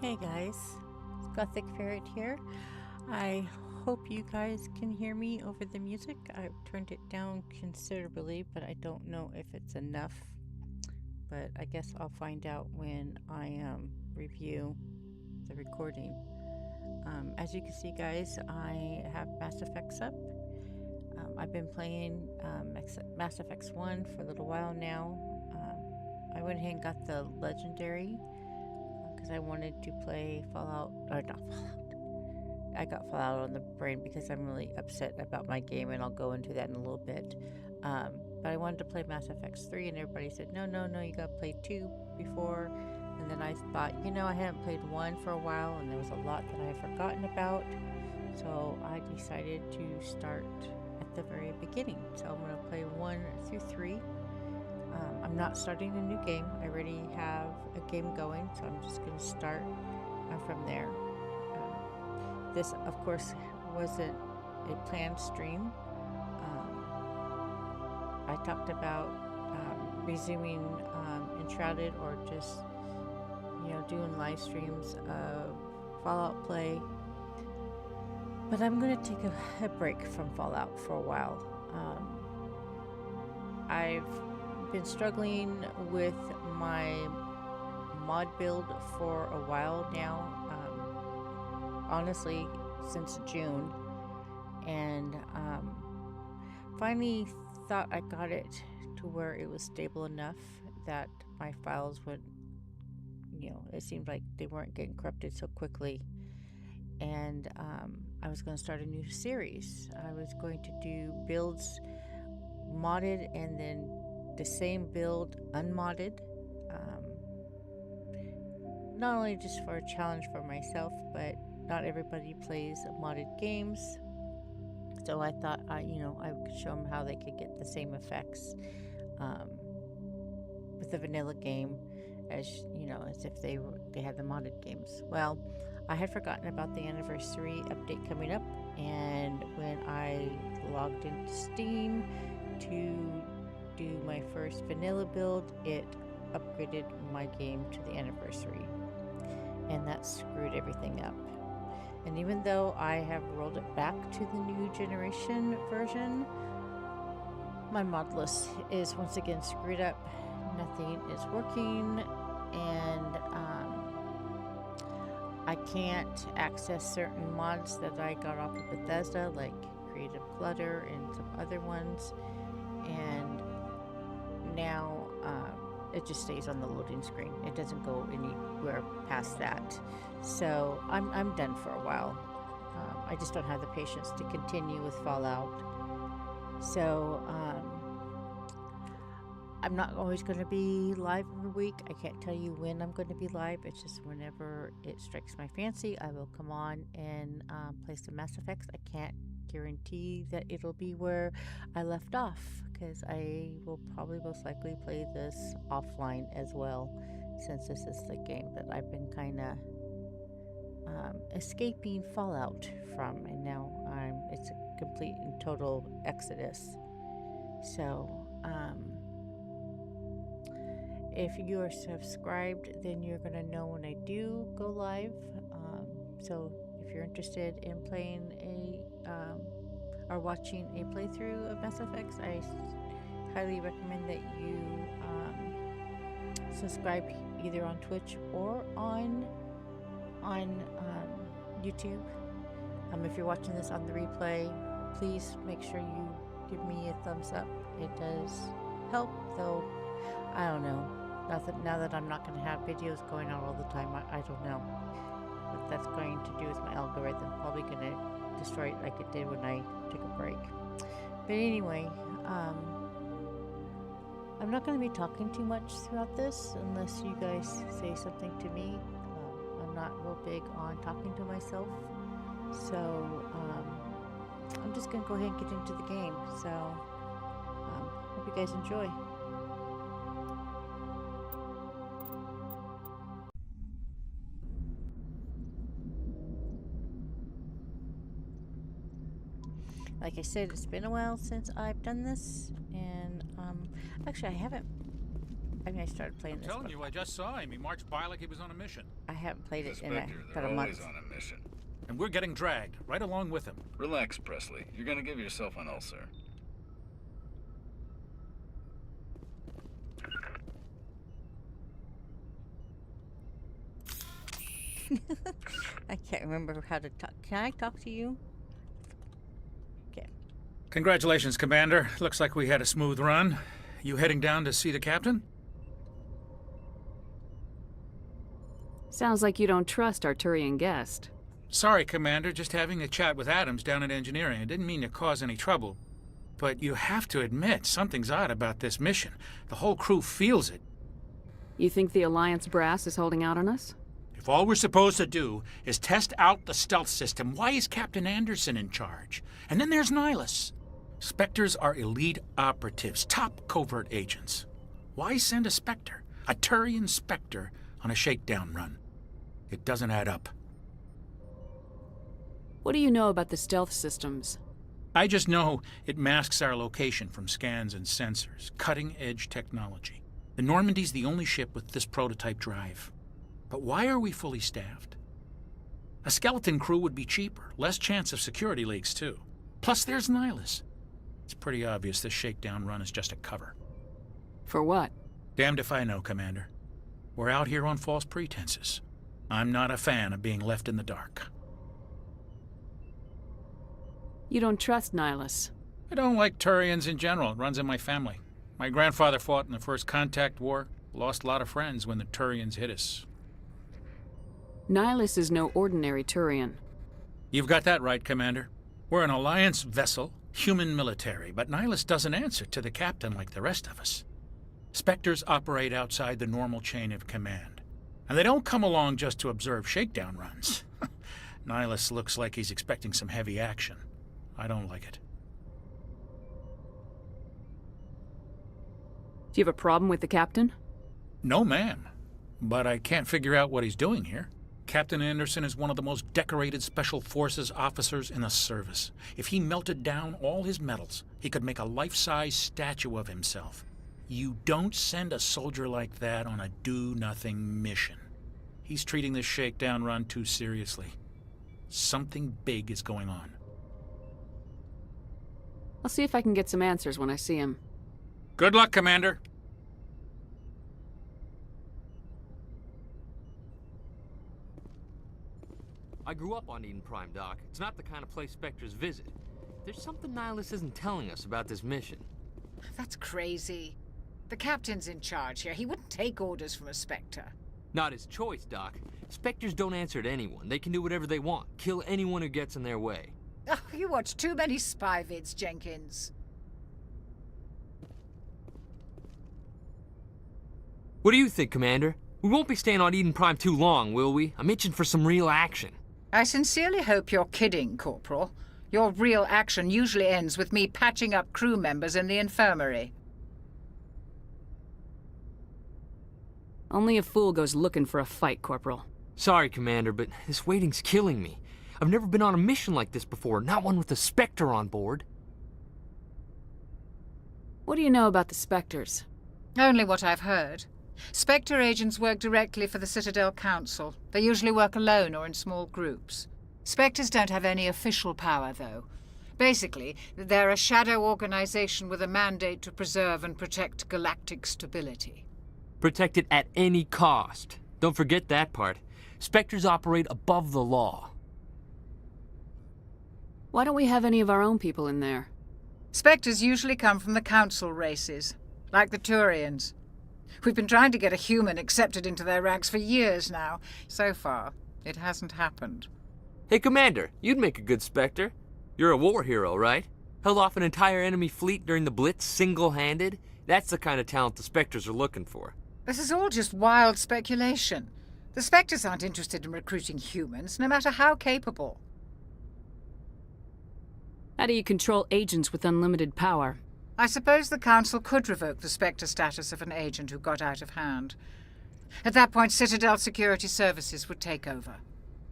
Hey guys, Gothic Ferret here. I hope you guys can hear me over the music. I've turned it down considerably, but I don't know if it's enough. But I guess I'll find out when I review the recording. As you can see, guys, I have Mass Effects up. I've been playing Mass Effects 1 for a little while now. I went ahead and got the Legendary because I wanted to play Fallout, or not Fallout. I got Fallout on the brain because I'm really upset about my game, and I'll go into that in a little bit. But I wanted to play Mass Effects 3, and everybody said, no, you gotta play 2 before. And then I thought, I hadn't played 1 for a while, and there was a lot that I had forgotten about. So I decided to start at the very beginning. So I'm going to play 1 through 3. I'm not starting a new game. I already have a game going, so I'm just going to start from there. This, of course, wasn't a planned stream. I talked about resuming Enshrouded, or just, doing live streams of Fallout play. But I'm going to take a break from Fallout for a while. I've been struggling with my mod build for a while now, honestly since June, and finally thought I got it to where it was stable enough that my files would, it seemed like they weren't getting corrupted so quickly. And I was going to start a new series. I was going to do builds modded and then the same build unmodded. Not only just for a challenge for myself, but not everybody plays modded games. So I thought, I could show them how they could get the same effects with the vanilla game as if they had the modded games. Well, I had forgotten about the anniversary update coming up, and when I logged into Steam to do my first vanilla build, it upgraded my game to the anniversary, and that screwed everything up. And even though I have rolled it back to the new generation version, my mod list is once again screwed up. Nothing is working, and I can't access certain mods that I got off of Bethesda, like Creative Clutter and some other ones. And now it just stays on the loading screen. It doesn't go anywhere past that. So I'm done for a while. I just don't have the patience to continue with Fallout. So I'm not always going to be live every week. I can't tell you when I'm going to be live. It's just whenever it strikes my fancy, I will come on and play some Mass Effects. I can't guarantee that it'll be where I left off, because I will probably most likely play this offline as well, since this is the game that I've been kind of escaping Fallout from, and now it's a complete and total exodus. So if you are subscribed, then you're going to know when I do go live. So if you're interested in playing or watching a playthrough of Mass Effects, I highly recommend that you subscribe either on Twitch or on YouTube. If you're watching this on the replay, please make sure you give me a thumbs up. It does help, though I don't know. Now that I'm not going to have videos going out all the time, I don't know what that's going to do with my algorithm. Probably going to destroy it like it did when I took a break. But anyway, I'm not going to be talking too much throughout this unless you guys say something to me. I'm not real big on talking to myself. So I'm just going to go ahead and get into the game. So hope you guys enjoy. Like I said, it's been a while since I've done this, and actually I haven't I think I started playing I'm this telling one. you, I just saw him. He marched by like he was on a mission. I haven't played The it in Spectre, about they're a always month. on a mission. And we're getting dragged, right along with him. Relax, Presley. You're gonna give yourself an ulcer. I can't remember how to talk. Can I talk to you? Okay. Congratulations, Commander. Looks like we had a smooth run. You heading down to see the captain? Sounds like you don't trust our Turian guest. Sorry, Commander. Just having a chat with Adams down at engineering. I didn't mean to cause any trouble. But you have to admit, something's odd about this mission. The whole crew feels it. You think the Alliance brass is holding out on us? If all we're supposed to do is test out the stealth system, why is Captain Anderson in charge? And then there's Nihilus. Spectres are elite operatives, top covert agents. Why send a Spectre, a Turian Spectre, on a shakedown run? It doesn't add up. What do you know about the stealth systems? I just know it masks our location from scans and sensors. Cutting-edge technology. The Normandy's the only ship with this prototype drive. But why are we fully staffed? A skeleton crew would be cheaper, less chance of security leaks, too. Plus, there's Nihilus. It's pretty obvious this shakedown run is just a cover. For what? Damned if I know, Commander. We're out here on false pretenses. I'm not a fan of being left in the dark. You don't trust Nihilus. I don't like Turians in general. It runs in my family. My grandfather fought in the First Contact War. Lost a lot of friends when the Turians hit us. Nihilus is no ordinary Turian. You've got that right, Commander. We're an Alliance vessel, human military, but Nihilus doesn't answer to the captain like the rest of us. Spectres operate outside the normal chain of command. And they don't come along just to observe shakedown runs. Nihilus looks like he's expecting some heavy action. I don't like it. Do you have a problem with the captain? No, ma'am. But I can't figure out what he's doing here. Captain Anderson is one of the most decorated Special Forces officers in the service. If he melted down all his medals, he could make a life-size statue of himself. You don't send a soldier like that on a do-nothing mission. He's treating this shakedown run too seriously. Something big is going on. I'll see if I can get some answers when I see him. Good luck, Commander. I grew up on Eden Prime, Doc. It's not the kind of place Spectres visit. There's something Nihilus isn't telling us about this mission. That's crazy. The captain's in charge here. He wouldn't take orders from a Spectre. Not his choice, Doc. Spectres don't answer to anyone. They can do whatever they want, kill anyone who gets in their way. Oh, you watch too many spy vids, Jenkins. What do you think, Commander? We won't be staying on Eden Prime too long, will we? I'm itching for some real action. I sincerely hope you're kidding, Corporal. Your real action usually ends with me patching up crew members in the infirmary. Only a fool goes looking for a fight, Corporal. Sorry, Commander, but this waiting's killing me. I've never been on a mission like this before, not one with a Spectre on board. What do you know about the Spectres? Only what I've heard. Spectre agents work directly for the Citadel Council. They usually work alone or in small groups. Spectres don't have any official power, though. Basically, they're a shadow organization with a mandate to preserve and protect galactic stability. Protect it at any cost. Don't forget that part. Spectres operate above the law. Why don't we have any of our own people in there? Spectres usually come from the Council races, like the Turians. We've been trying to get a human accepted into their ranks for years now. So far, it hasn't happened. Hey, Commander, you'd make a good Spectre. You're a war hero, right? Held off an entire enemy fleet during the Blitz single-handed? That's the kind of talent the Spectres are looking for. This is all just wild speculation. The Spectres aren't interested in recruiting humans, no matter how capable. How do you control agents with unlimited power? I suppose the Council could revoke the Spectre status of an agent who got out of hand. At that point, Citadel Security Services would take over.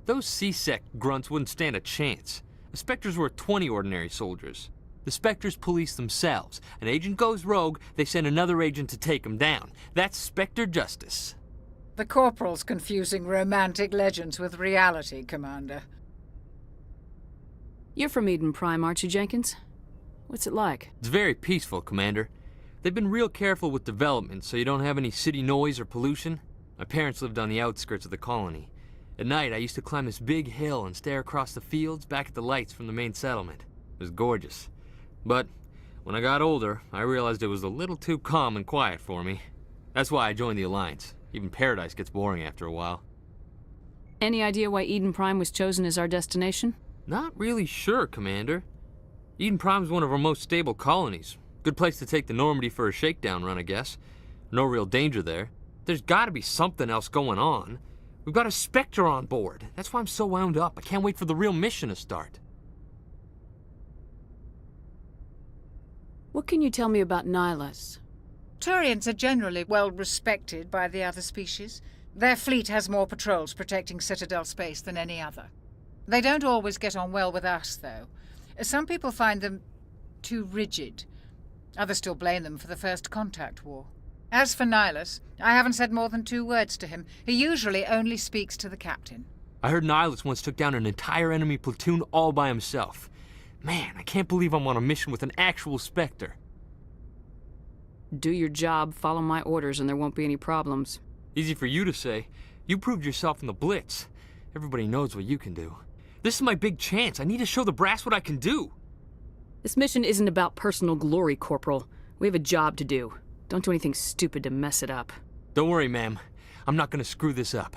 Those C-Sec grunts wouldn't stand a chance. The Spectres were 20 ordinary soldiers. The Spectres police themselves. An agent goes rogue, they send another agent to take him down. That's Spectre justice. The Corporal's confusing romantic legends with reality, Commander. You're from Eden Prime, aren't you, Jenkins? What's it like? It's very peaceful, Commander. They've been real careful with development so you don't have any city noise or pollution. My parents lived on the outskirts of the colony. At night, I used to climb this big hill and stare across the fields back at the lights from the main settlement. It was gorgeous. But when I got older, I realized it was a little too calm and quiet for me. That's why I joined the Alliance. Even Paradise gets boring after a while. Any idea why Eden Prime was chosen as our destination? Not really sure, Commander. Eden Prime's one of our most stable colonies. Good place to take the Normandy for a shakedown run, I guess. No real danger there. There's gotta be something else going on. We've got a Spectre on board. That's why I'm so wound up. I can't wait for the real mission to start. What can you tell me about Nihilus? Turians are generally well respected by the other species. Their fleet has more patrols protecting Citadel space than any other. They don't always get on well with us, though. Some people find them too rigid. Others still blame them for the First Contact War. As for Nihilus, I haven't said more than 2 words to him. He usually only speaks to the captain. I heard Nihilus once took down an entire enemy platoon all by himself. Man, I can't believe I'm on a mission with an actual Spectre. Do your job, follow my orders, and there won't be any problems. Easy for you to say. You proved yourself in the Blitz. Everybody knows what you can do. This is my big chance. I need to show the brass what I can do. This mission isn't about personal glory, Corporal. We have a job to do. Don't do anything stupid to mess it up. Don't worry, ma'am. I'm not gonna screw this up.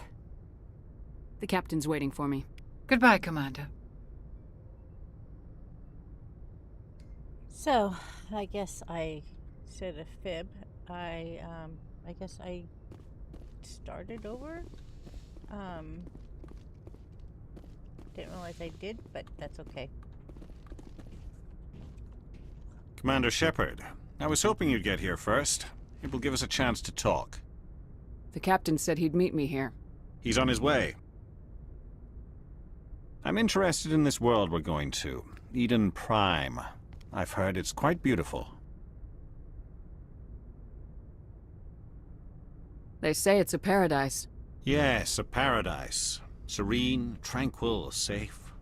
The captain's waiting for me. Goodbye, Commander. So, I guess I said a fib. I guess I started over. Didn't realize I did, but that's okay. Commander Shepard, I was hoping you'd get here first. It will give us a chance to talk. The captain said he'd meet me here. He's on his way. I'm interested in this world we're going to, Eden Prime. I've heard it's quite beautiful. They say it's a paradise. Yes, a paradise. Serene, tranquil, safe.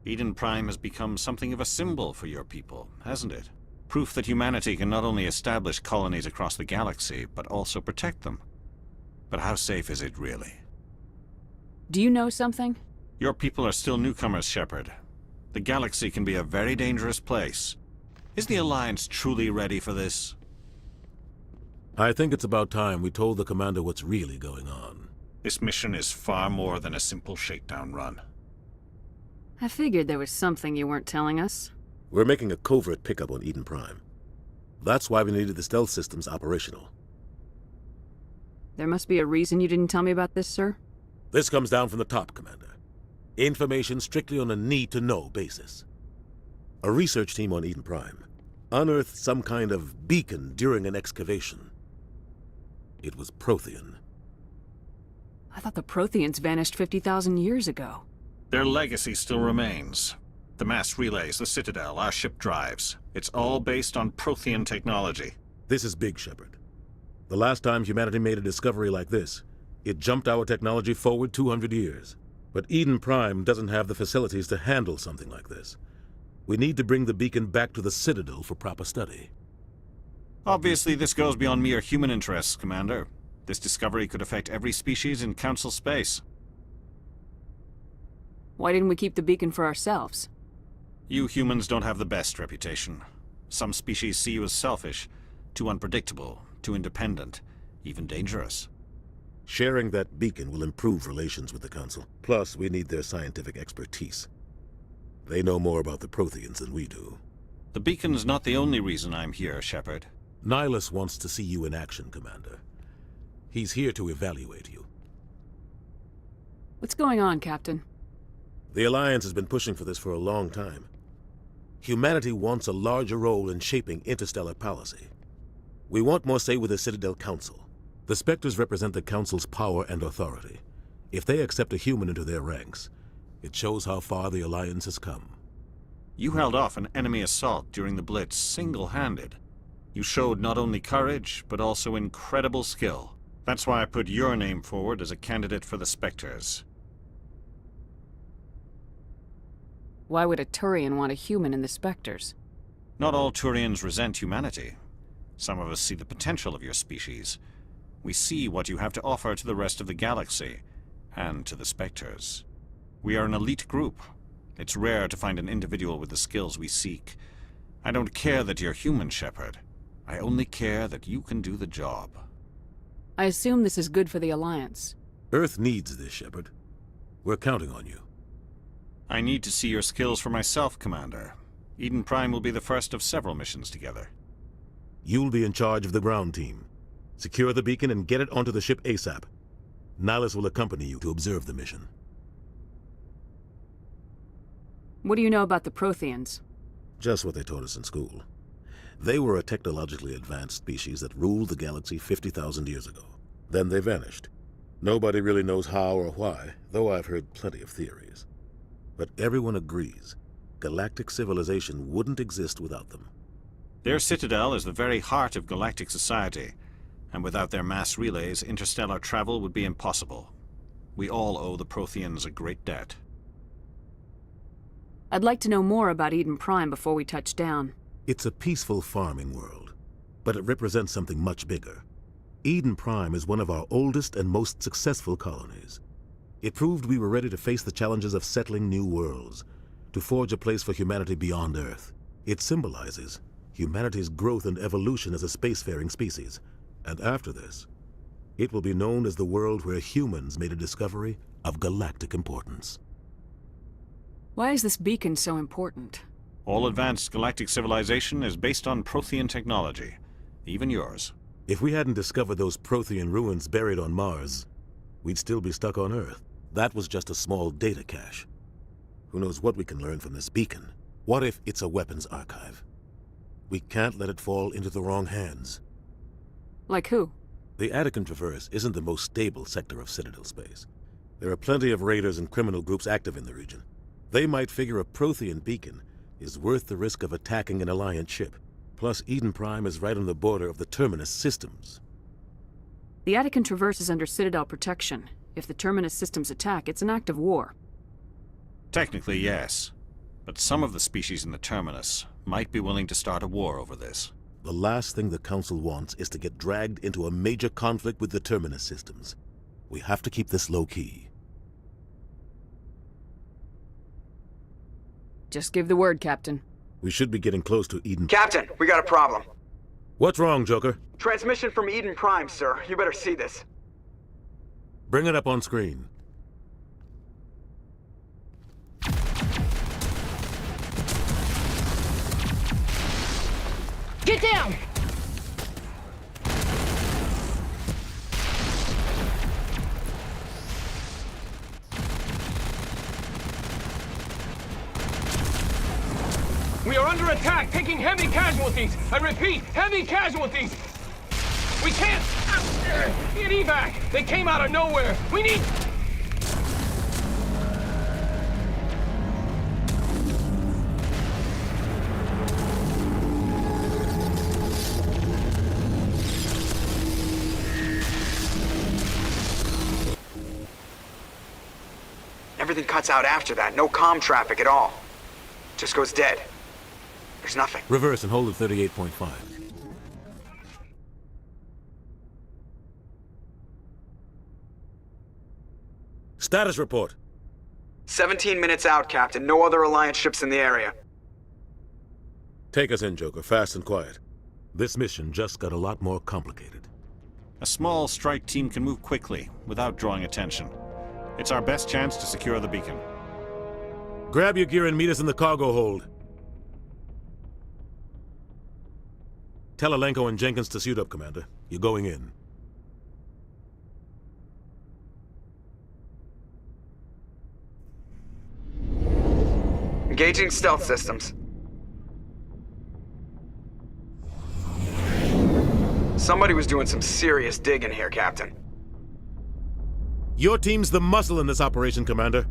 Eden Prime has become something of a symbol for your people, hasn't it? Proof that humanity can not only establish colonies across the galaxy, but also protect them. But how safe is it really? Do you know something? Your people are still newcomers, Shepard. The galaxy can be a very dangerous place. Is the Alliance truly ready for this? I think it's about time we told the commander what's really going on. This mission is far more than a simple shakedown run. I figured there was something you weren't telling us. We're making a covert pickup on Eden Prime. That's why we needed the stealth systems operational. There must be a reason you didn't tell me about this, sir? This comes down from the top, Commander. Information strictly on a need-to-know basis. A research team on Eden Prime unearthed some kind of beacon during an excavation. It was Prothean. I thought the Protheans vanished 50,000 years ago. Their legacy still remains. The mass relays, the Citadel, our ship drives. It's all based on Prothean technology. This is big, Shepard. The last time humanity made a discovery like this, it jumped our technology forward 200 years. But Eden Prime doesn't have the facilities to handle something like this. We need to bring the beacon back to the Citadel for proper study. Obviously, this goes beyond mere human interests, Commander. This discovery could affect every species in Council space. Why didn't we keep the beacon for ourselves? You humans don't have the best reputation. Some species see you as selfish, too unpredictable, too independent, even dangerous. Sharing that beacon will improve relations with the Council. Plus, we need their scientific expertise. They know more about the Protheans than we do. The beacon's not the only reason I'm here, Shepard. Nihilus wants to see you in action, Commander. He's here to evaluate you. What's going on, Captain? The Alliance has been pushing for this for a long time. Humanity wants a larger role in shaping interstellar policy. We want more say with the Citadel Council. The Spectres represent the Council's power and authority. If they accept a human into their ranks, it shows how far the Alliance has come. You held off an enemy assault during the Blitz single-handed. You showed not only courage, but also incredible skill. That's why I put your name forward as a candidate for the Spectres. Why would a Turian want a human in the Spectres? Not all Turians resent humanity. Some of us see the potential of your species. We see what you have to offer to the rest of the galaxy, and to the Spectres. We are an elite group. It's rare to find an individual with the skills we seek. I don't care that you're human, Shepard. I only care that you can do the job. I assume this is good for the Alliance. Earth needs this, Shepard. We're counting on you. I need to see your skills for myself, Commander. Eden Prime will be the first of several missions together. You'll be in charge of the ground team. Secure the beacon and get it onto the ship ASAP. Nihilus will accompany you to observe the mission. What do you know about the Protheans? Just what they taught us in school. They were a technologically advanced species that ruled the galaxy 50,000 years ago. Then they vanished. Nobody really knows how or why, though I've heard plenty of theories. But everyone agrees, galactic civilization wouldn't exist without them. Their citadel is the very heart of galactic society, and without their mass relays, interstellar travel would be impossible. We all owe the Protheans a great debt. I'd like to know more about Eden Prime before we touch down. It's a peaceful farming world, but it represents something much bigger. Eden Prime is one of our oldest and most successful colonies. It proved we were ready to face the challenges of settling new worlds, to forge a place for humanity beyond Earth. It symbolizes humanity's growth and evolution as a spacefaring species. And after this, it will be known as the world where humans made a discovery of galactic importance. Why is this beacon so important? All advanced galactic civilization is based on Prothean technology, even yours. If we hadn't discovered those Prothean ruins buried on Mars, we'd still be stuck on Earth. That was just a small data cache. Who knows what we can learn from this beacon? What if it's a weapons archive? We can't let it fall into the wrong hands. Like who? The Attican Traverse isn't the most stable sector of Citadel space. There are plenty of raiders and criminal groups active in the region. They might figure a Prothean beacon is worth the risk of attacking an Alliance ship. Plus, Eden Prime is right on the border of the Terminus systems. The Attican Traverse is under Citadel protection. If the Terminus systems attack, it's an act of war. Technically, yes. But some of the species in the Terminus might be willing to start a war over this. The last thing the Council wants is to get dragged into a major conflict with the Terminus systems. We have to keep this low-key. Just give the word, Captain. We should be getting close to Eden... Captain, we got a problem. What's wrong, Joker? Transmission from Eden Prime, sir. You better see this. Bring it up on screen. Get down! We are under attack, taking heavy casualties. I repeat, heavy casualties. We can't get evac. They came out of nowhere. We need... Everything cuts out after that. No comm traffic at all. Just goes dead. There's nothing. Reverse and hold at 38.5. Status report. 17 minutes out, Captain. No other Alliance ships in the area. Take us in, Joker, fast and quiet. This mission just got a lot more complicated. A small strike team can move quickly, without drawing attention. It's our best chance to secure the beacon. Grab your gear and meet us in the cargo hold. Tell Alenko and Jenkins to suit up, Commander. You're going in. Engaging stealth systems. Somebody was doing some serious digging here, Captain. Your team's the muscle in this operation, Commander.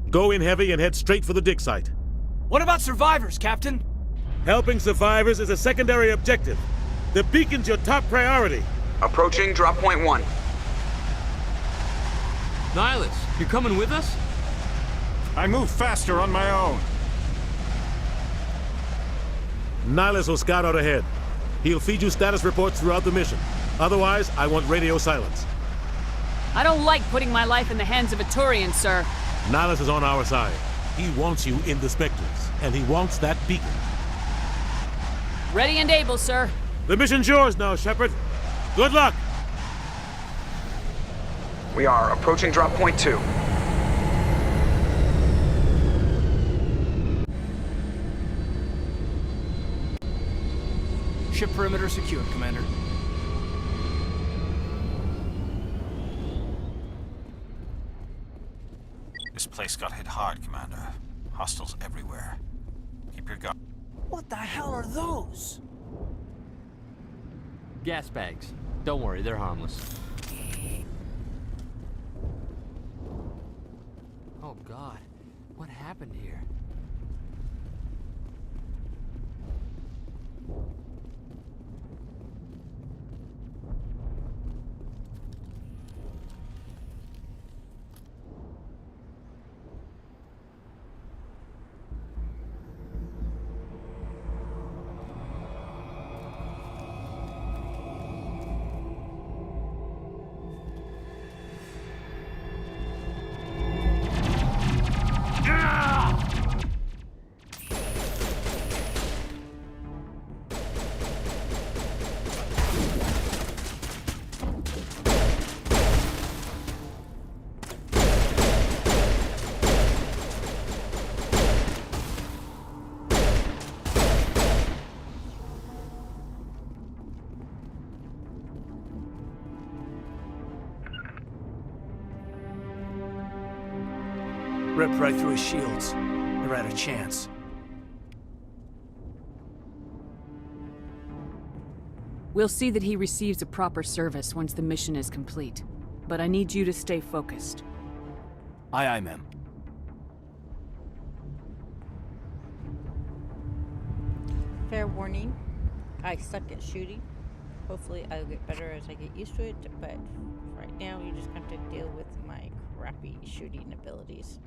Go in heavy and head straight for the dig site. What about survivors, Captain? Helping survivors is a secondary objective. The beacon's your top priority. Approaching drop point 1. Nihilus, you coming with us? I move faster on my own. Nihilus will scout out ahead. He'll feed you status reports throughout the mission. Otherwise, I want radio silence. I don't like putting my life in the hands of a Turian, sir. Nihilus is on our side. He wants you in the Spectres, and he wants that beacon. Ready and able, sir. The mission's yours now, Shepard. Good luck! We are approaching drop point 2. Ship perimeter secured, Commander. This place got hit hard, Commander. Hostiles everywhere. Keep your guard. What the hell are those? Gas bags. Don't worry, they're harmless. Oh God, what happened here? Ripped right through his shields. Never had a chance. We'll see that he receives a proper service once the mission is complete. But I need you to stay focused. Aye, aye, ma'am. Fair warning, I suck at shooting. Hopefully I'll get better as I get used to it, but right now you just have to deal with my crappy shooting abilities.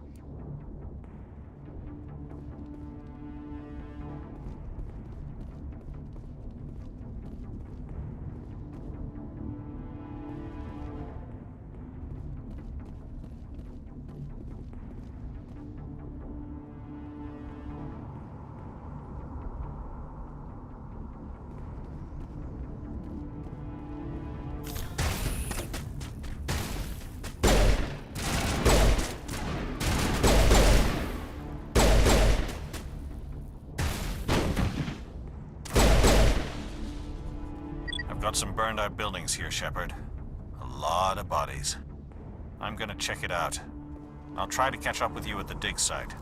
Got some burned out buildings here, Shepard. A lot of bodies. I'm gonna check it out. I'll try to catch up with you at the dig site.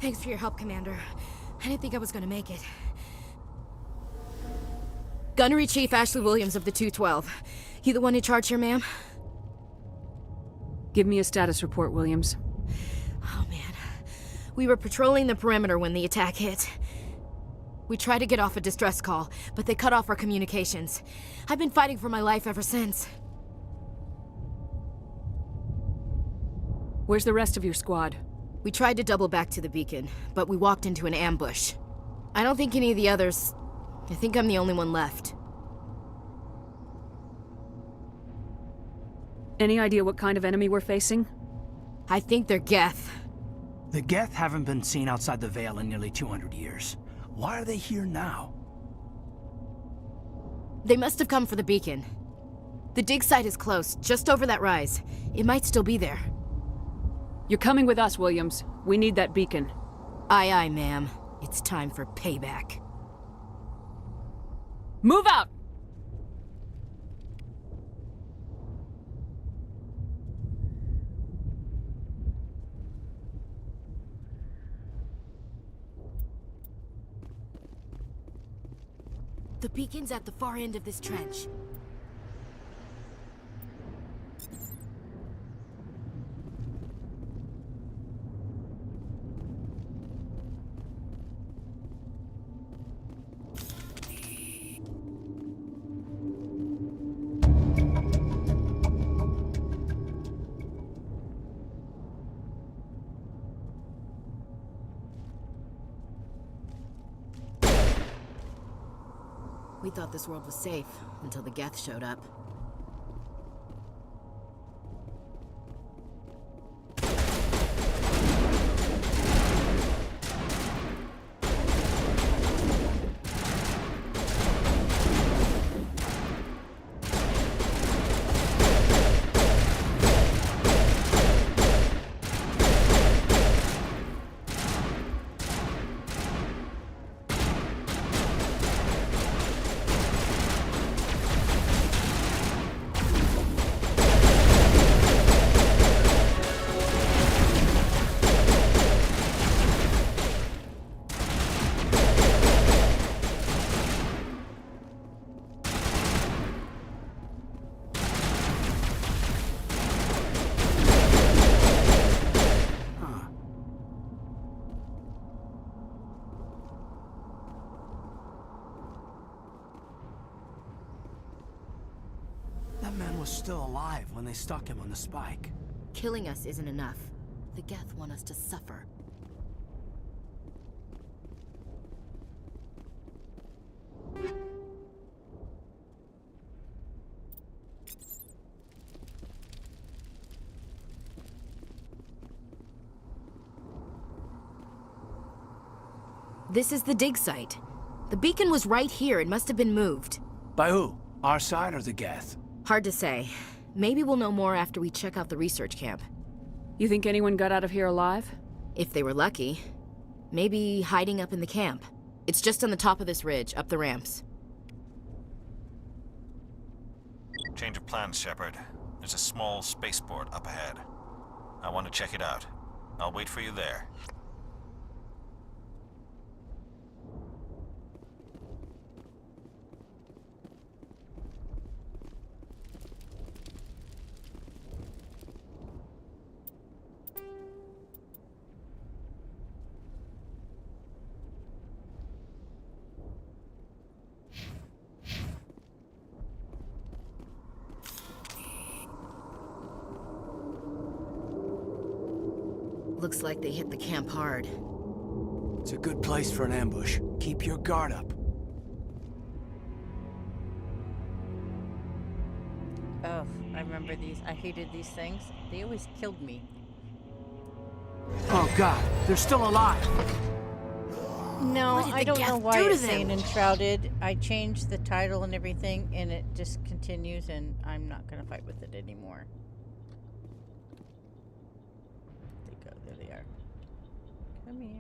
Thanks for your help, Commander. I didn't think I was gonna make it. Gunnery Chief Ashley Williams of the 212. You the one in charge here, ma'am? Give me a status report, Williams. Oh, man. We were patrolling the perimeter when the attack hit. We tried to get off a distress call, but they cut off our communications. I've been fighting for my life ever since. Where's the rest of your squad? We tried to double back to the beacon, but we walked into an ambush. I don't think any of the others... I think I'm the only one left. Any idea what kind of enemy we're facing? I think they're Geth. The Geth haven't been seen outside the Veil in nearly 200 years. Why are they here now? They must have come for the beacon. The dig site is close, just over that rise. It might still be there. You're coming with us, Williams. We need that beacon. Aye, aye, ma'am. It's time for payback. Move out! The beacon's at the far end of this trench. We thought this world was safe until the Geth showed up. That man was still alive when they stuck him on the spike. Killing us isn't enough. The Geth want us to suffer. This is the dig site. The beacon was right here. It must have been moved. By who? Our side or the Geth? Hard to say. Maybe we'll know more after we check out the research camp. You think anyone got out of here alive? If they were lucky. Maybe hiding up in the camp. It's just on the top of this ridge, up the ramps. Change of plans, Shepard. There's a small spaceport up ahead. I want to check it out. I'll wait for you there. Looks like they hit the camp hard. It's a good place for an ambush. Keep your guard up. Oh, I remember these. I hated these things. They always killed me. Oh God, they're still alive. No, I don't know why do to it's saying them? enshrouded. I changed the title and everything, and it just continues, and I'm not going to fight with it anymore. There they go. There they are. Come here.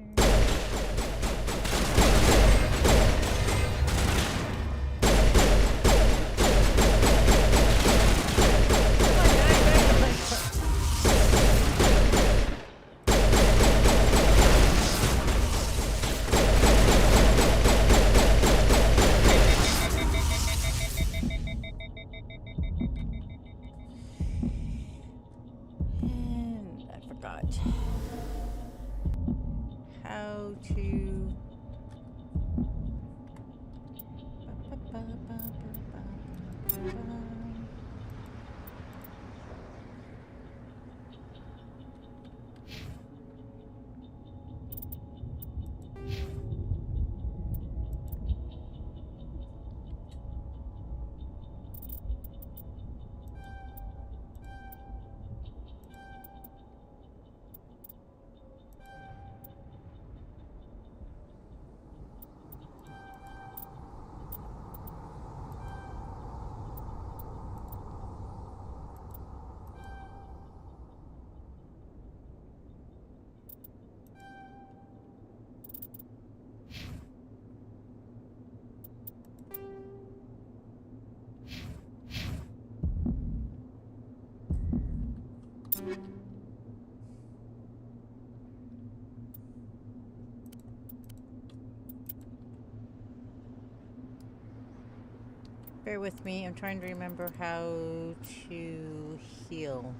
Bear with me. I'm trying to remember how to heal.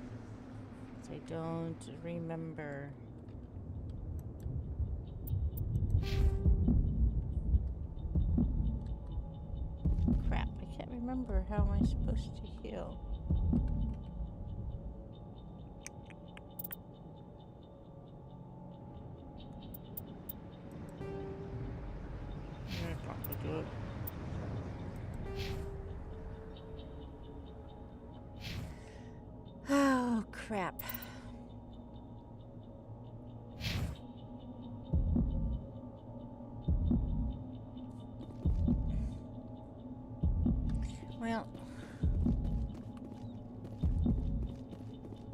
I don't remember. Crap, I can't remember. How am I supposed to heal? I'm gonna probably do it. Oh, crap. Well,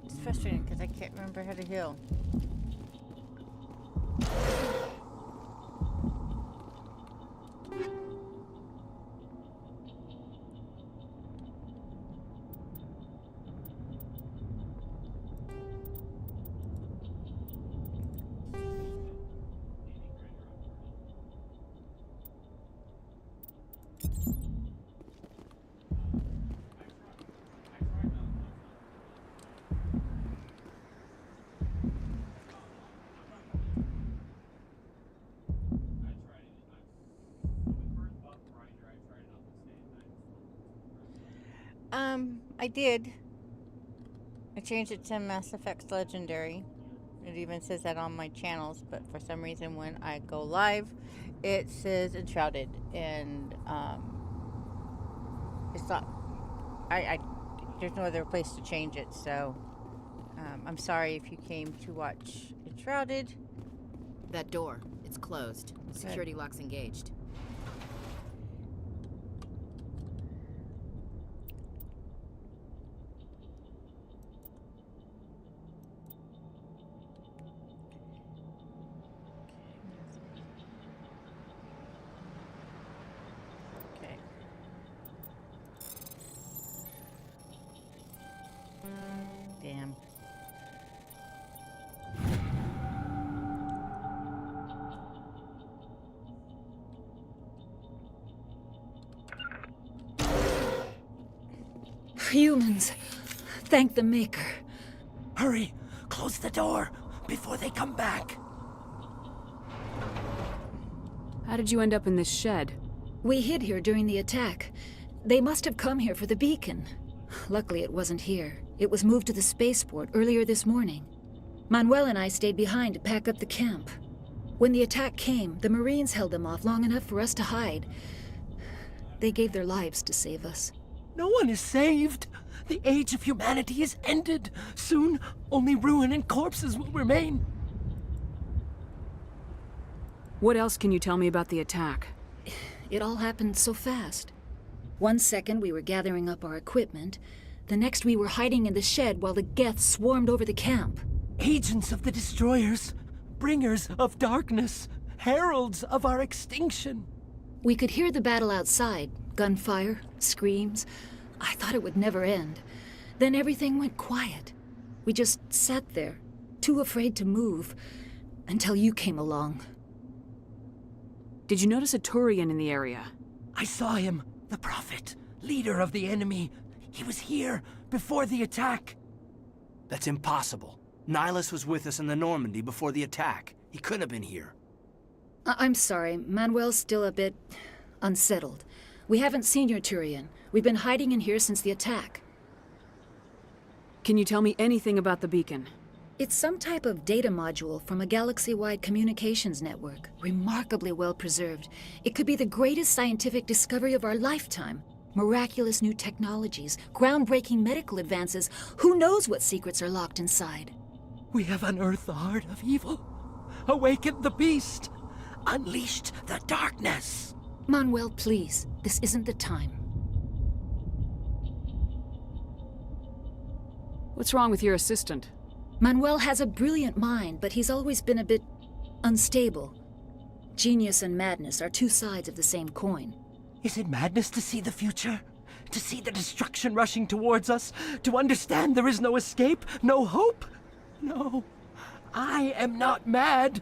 it's frustrating because I can't remember how to heal. I did. I changed it to Mass Effect Legendary. It even says that on my channels, but for some reason when I go live, it says Enshrouded, and it's not. There's no other place to change it, so I'm sorry if you came to watch Enshrouded. That door, it's closed. Security lock's engaged. Damn. Humans. Thank the Maker. Hurry! Close the door before they come back. How did you end up in this shed? We hid here during the attack. They must have come here for the beacon. Luckily, it wasn't here. It was moved to the spaceport earlier this morning. Manuel and I stayed behind to pack up the camp. When the attack came, the Marines held them off long enough for us to hide. They gave their lives to save us. No one is saved. The age of humanity is ended. Soon, only ruin and corpses will remain. What else can you tell me about the attack? It all happened so fast. 1 second we were gathering up our equipment. The next we were hiding in the shed while the Geth swarmed over the camp. Agents of the Destroyers, bringers of darkness, heralds of our extinction. We could hear the battle outside. Gunfire, screams. I thought it would never end. Then everything went quiet. We just sat there, too afraid to move, until you came along. Did you notice a Turian in the area? I saw him, the Prophet, leader of the enemy. He was here before the attack. That's impossible. Nihilus was with us in the Normandy before the attack. He couldn't have been here. I'm sorry, Manuel's still a bit unsettled. We haven't seen your Turian. We've been hiding in here since the attack. Can you tell me anything about the beacon? It's some type of data module from a galaxy-wide communications network. Remarkably well preserved. It could be the greatest scientific discovery of our lifetime. Miraculous new technologies, groundbreaking medical advances. Who knows what secrets are locked inside? We have unearthed the heart of evil, awakened the beast, unleashed the darkness. Manuel, please. This isn't the time. What's wrong with your assistant? Manuel has a brilliant mind, but he's always been a bit unstable. Genius and madness are two sides of the same coin. Is it madness to see the future? To see the destruction rushing towards us? To understand there is no escape? No hope? No. I am not mad.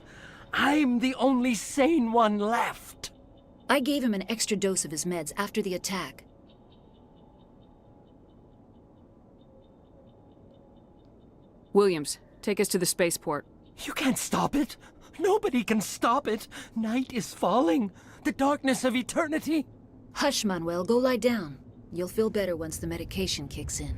I'm the only sane one left. I gave him an extra dose of his meds after the attack. Williams, take us to the spaceport. You can't stop it. Nobody can stop it. Night is falling. The darkness of eternity. Hush, Manuel. Go lie down. You'll feel better once the medication kicks in.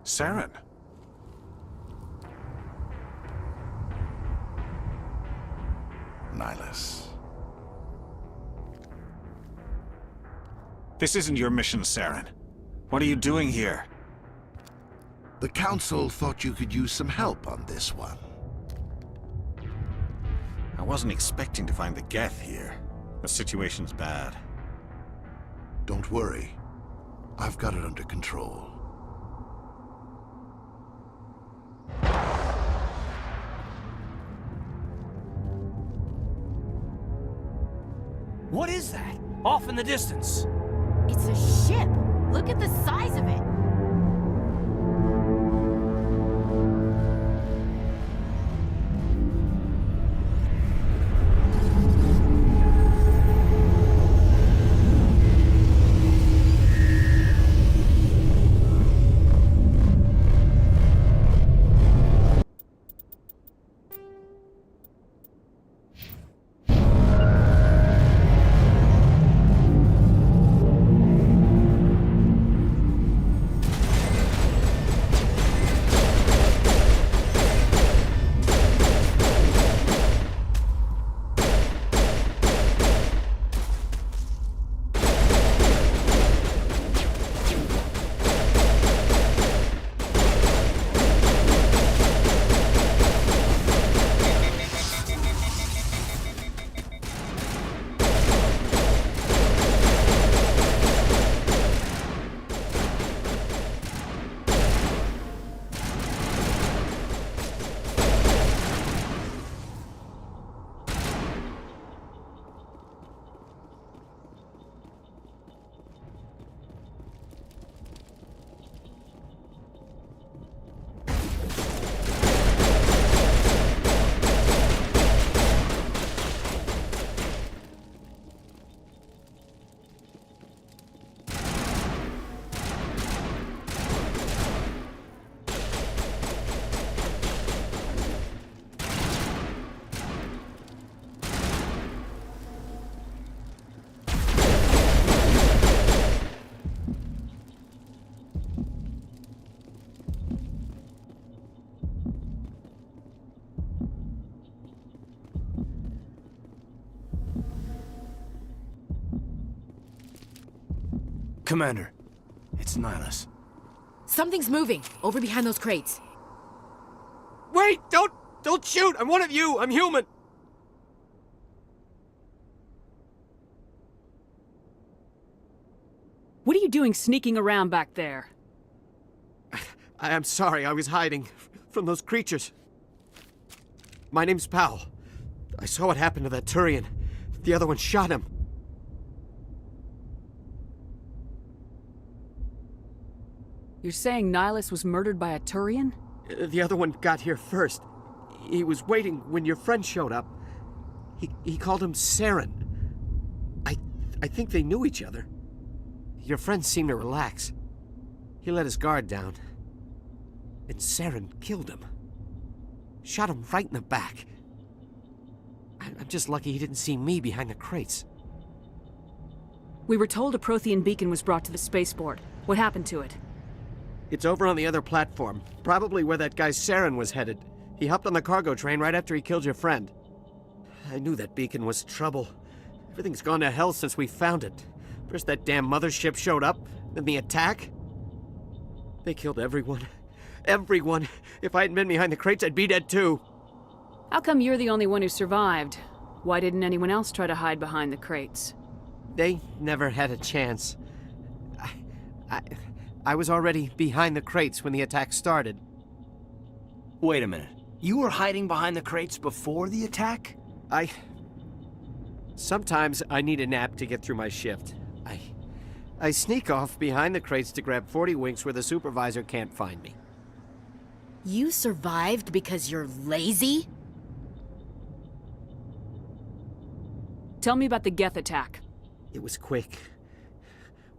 Saren. Nihilus. This isn't your mission, Saren. What are you doing here? The Council thought you could use some help on this one. I wasn't expecting to find the Geth here. The situation's bad. Don't worry. I've got it under control. What is that? Off in the distance. It's a ship. Look at the size of it. Commander, it's Nihilus. Something's moving over behind those crates. Wait! Don't shoot! I'm one of you! I'm human! What are you doing sneaking around back there? I'm sorry, I was hiding from those creatures. My name's Powell. I saw what happened to that Turian. The other one shot him. You're saying Nihilus was murdered by a Turian? The other one got here first. He was waiting when your friend showed up. He called him Saren. I think they knew each other. Your friend seemed to relax. He let his guard down. And Saren killed him. Shot him right in the back. I'm just lucky he didn't see me behind the crates. We were told a Prothean beacon was brought to the spaceport. What happened to it? It's over on the other platform. Probably where that guy Saren was headed. He hopped on the cargo train right after he killed your friend. I knew that beacon was trouble. Everything's gone to hell since we found it. First that damn mothership showed up, then the attack. They killed everyone. Everyone. If I hadn't been behind the crates, I'd be dead too. How come you're the only one who survived? Why didn't anyone else try to hide behind the crates? They never had a chance. I was already behind the crates when the attack started. Wait a minute. You were hiding behind the crates before the attack? Sometimes I need a nap to get through my shift. I sneak off behind the crates to grab 40 winks where the supervisor can't find me. You survived because you're lazy? Tell me about the Geth attack. It was quick.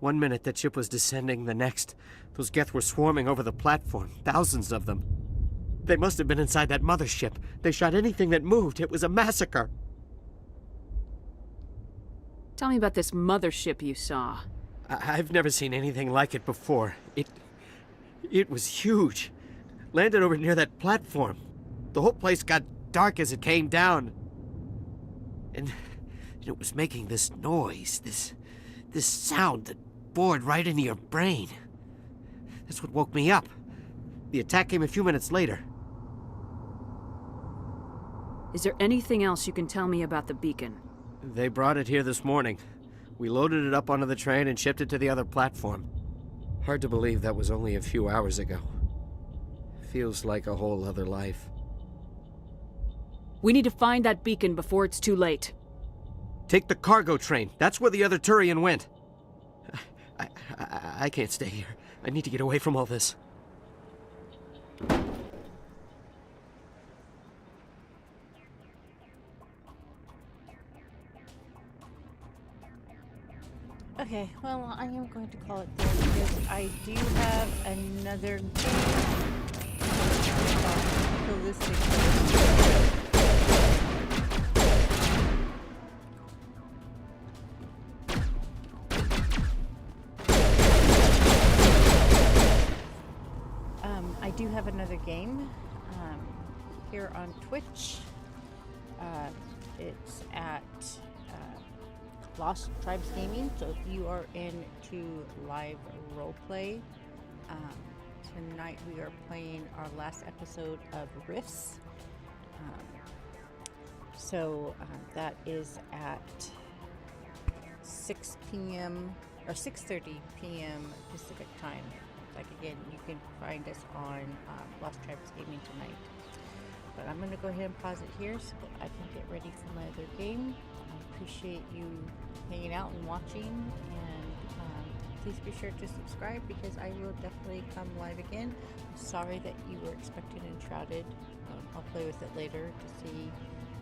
1 minute that ship was descending, the next, those Geth were swarming over the platform, thousands of them. They must have been inside that mothership. They shot anything that moved. It was a massacre. Tell me about this mothership you saw. I've never seen anything like it before. It was huge. Landed over near that platform. The whole place got dark as it came down. And it was making this noise, this sound that bored right into your brain. That's what woke me up. The attack came a few minutes later. Is there anything else you can tell me about the beacon? They brought it here this morning. We loaded it up onto the train and shipped it to the other platform. Hard to believe that was only a few hours ago. Feels like a whole other life. We need to find that beacon before it's too late. Take the cargo train. That's where the other Turian went. I can't stay here. I need to get away from all this. Okay, well, I am going to call it there because I do have another ballistic. I do have another game here on Twitch. It's at Lost Tribes Gaming, so if you are into live roleplay, tonight we are playing our last episode of Rifts. That is at 6 p.m. or 6:30 p.m. Pacific time. Like again, you can find us on Lost Tribes Gaming tonight. But I'm going to go ahead and pause it here so that I can get ready for my other game. I appreciate you hanging out and watching, and please be sure to subscribe because I will definitely come live again. I'm sorry that you were expecting Enshrouded. I'll play with it later to see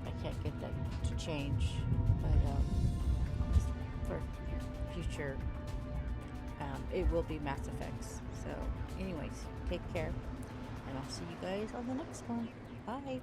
if I can't get that to change, but for future it will be Mass Effects. So anyways, take care, and I'll see you guys on the next one. Bye.